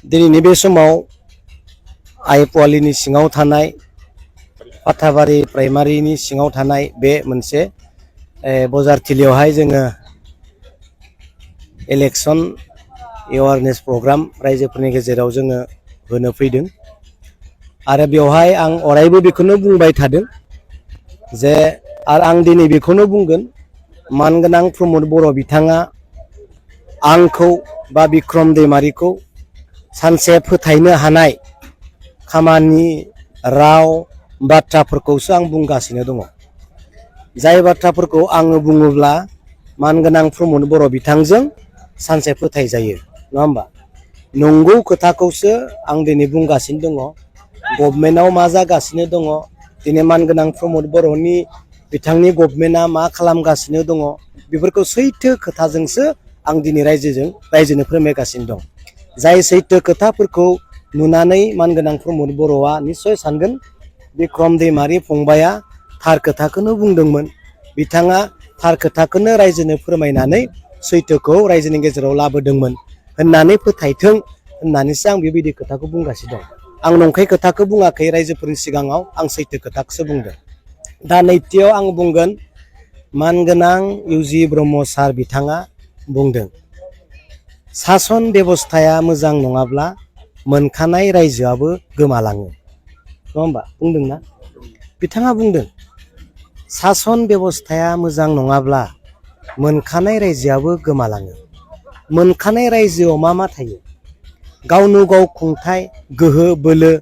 दिनैनि बे समाव आइपुवालिनि सिङाव थानाय पाथाबारि प्राइमारिनि सिङाव थानाय बे मोनसे बजारथिलियावहाय जोङो इलेक्सन एवारनेस प्रग्राम रायजोफोरनि गेजेराव जोङो होनो फैदों आरो बेवहाय आं अरायबो बेखौनो बुंबाय थादों जे आरो आं दिनै बेखौनो बुंगोन मानगोनां प्रमद बर' बिथाङा आंखौ बा बिक्रम दैमारिखौ सानसे फोथायनो हानाय खामानि राव बाथ्राफोरखौसो आं बुंगासिनो दङ। जाय बाथ्राफोरखौ आङो बुङोब्ला मानगोनां प्रमद बर' बिथांजों सानसे फोथाय जायो नङा होमबा? नंगौ खोथाखौसो आं दिनै बुंगासिनो दङ। गभर्नमेन्टआव मा जागासिनो दङ, दिनै मानगोनां प्रमद बर'नि बिथांनि गभर्नमेन्टआ मा खालामगासिनो दङ, बेफोरखौ सैथो खोथाजोंसो आं दिनै रायजोनो फोरमायगासिनो दं। जाय सैथो खोथाफोरखौ नुनानै मानगोनां प्रमद बर'आ निस्सय सानगोन बिक्रम दैमारि फंबाया थार खोथाखौनो बुंदोंमोन, बिथाङा थार खोथाखौनो रायजोनो फोरमायनानै सैथोखौ रायजोनि गेजेराव लाबोदोंमोन होननानै फोथायथों होननानैसो आं बेबायदि खोथाखौ बुंगासिनो दं। आं नंखाय खोथाखौ बुङाखै, रायजोफोरनि सिगाङाव आं सैथो खोथाखौसो बुंदों। दा नैथियाव आं बुंगोन मानगोनां इउजि ब्रह्म सार बिथाङा बुंदों सासन बेबस्थाया मोजां नङाब्ला मोनखानाय रायजोआबो गोमालाङो नङा होमबा? बुंदोंना बिथाङा बुंदों सासन बेबस्थाया मोजां नङाब्ला मोनखानाय रायजोआबो गोमालाङो। मोनखानाय रायजोआव मा थायो? गावनो गाव खुंथाय गोहो बोलो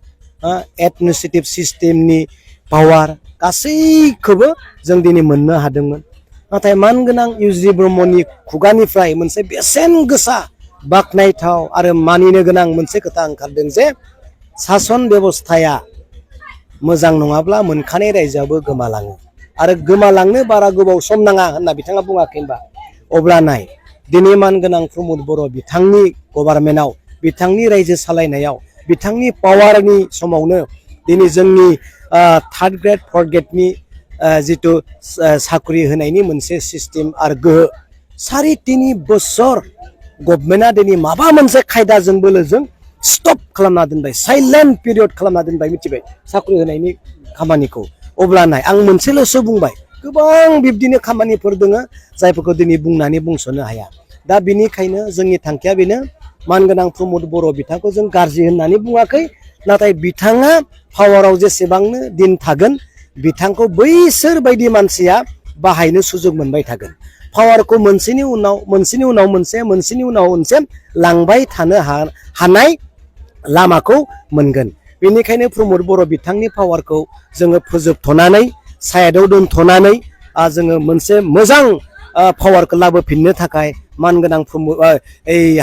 एडमिनिस्ट्रेटिभ सिस्टेमनि पावार गासैखौबो जों दिनै मोननो हादोंमोन। नाथाय मानगोनां इउजि ब्रह्मनि खुगानिफ्राय मोनसे बेसेन गोसा बाख्नायथाव आरो मानिनो गोनां मोनसे खोथा ओंखारदों जे सासन बेबस्थाया मोजां नङाब्ला मोनखानाय रायजोआबो गोमालाङो आरो गोमालांनो बारा गोबाव सम नाङा होनना बिथाङा बुङाखै होनबा? अब्ला नाय दिनै मानगोनां प्रमद बर' बिथांनि गभार्नमेन्टआव, बिथांनि रायजो सालायनायाव, बिथांनि पावारनि समावनो दिनै जोंनि थार्ड ग्रेड फर्थ ग्रेडनि जिथु साख्रि होनायनि मोनसे सिस्टेम आरो गोहो 3.5 बोसोर गभर्नमेन्टआ दिनै माबा मोनसे खायदाजों बोलोजों स्टप खालामना दोनबाय, साइलेन्ट पिरियड खालामना दोनबाय, मिथिबाय साख्रि होनायनि खामानिखौ। अब्ला नाय आं मोनसेल'सो बुंबाय, गोबां बिब्दिनो खामानिफोर दोङो जायफोरखौ दिनै बुंनानै बुंस'नो हाया। दा बिनिखायनो जोंनि थांखिया बेनो मानगोनां प्रमद बर' बिथांखौ जों गाज्रि होननानै बुङाखै, नाथाय बिथाङा पावाराव जेसेबांनो दिन थागोन बिथांखौ बैसोर बायदि मानसिया बाहायनो सुजुग मोनबाय थागोन। पावारखौ मोनसेनि उनाव मोनसे लांबाय थानो हानाय लामाखौ मोनगोन। बेनिखायनो प्रमद बर' बिथांनि पावारखौ जोङो फोजोबथ'नानै साइडआव दोनथ'नानै जोङो मोनसे मोजां पावारखौ लाबोफिननो थाखाय मानगोनां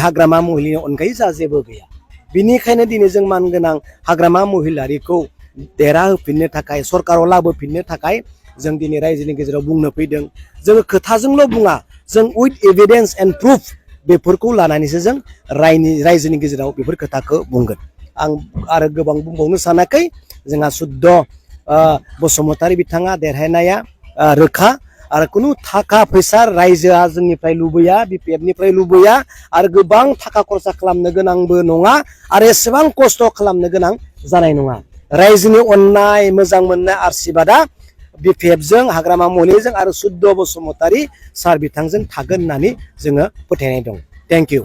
हाग्रामा महिलानि अनगायै जा जेबो गैया। बिनिखायनो दिनै जों मानगोनां हाग्रामा महिलारिखौ देरहाहोफिननो थाखाय, सरकाराव लाबोफिननो थाखाय जों दिनै रायजोनि गेजेराव बुंनो फैदों। जोङो खोथाजोंल' बुङा, जों उइथ एभिडेन्स एन्ड प्रुफ बेफोरखौ लानानैसो जों रायजोनि गेजेराव बेफोर खोथाखौ बुंगोन। आं आरो गोबां बुंबावनो सानाखै। जोंहा सुद्ध बसुमतारी बिथाङा देरहानाया रोखा आरो खुनु थाखा फैसा रायजोआ जोंनिफ्राय लुबैया, बिपिएफनिफ्राय लुबैया आरो गोबां थाखा खरसा खालामनो गोनांबो नङा आरो एसेबां खस्थ' खालामनो गोनां जानाय नङा। रायजोनि अननाय मोजां मोननाय आशीर्बादा बिपिएफजों, हाग्रामा महिलारिजों आरो सुद्ध बसुमतारी सार बिथांजों थागोन होननानै जोङो फोथायनाय दं। Thank you.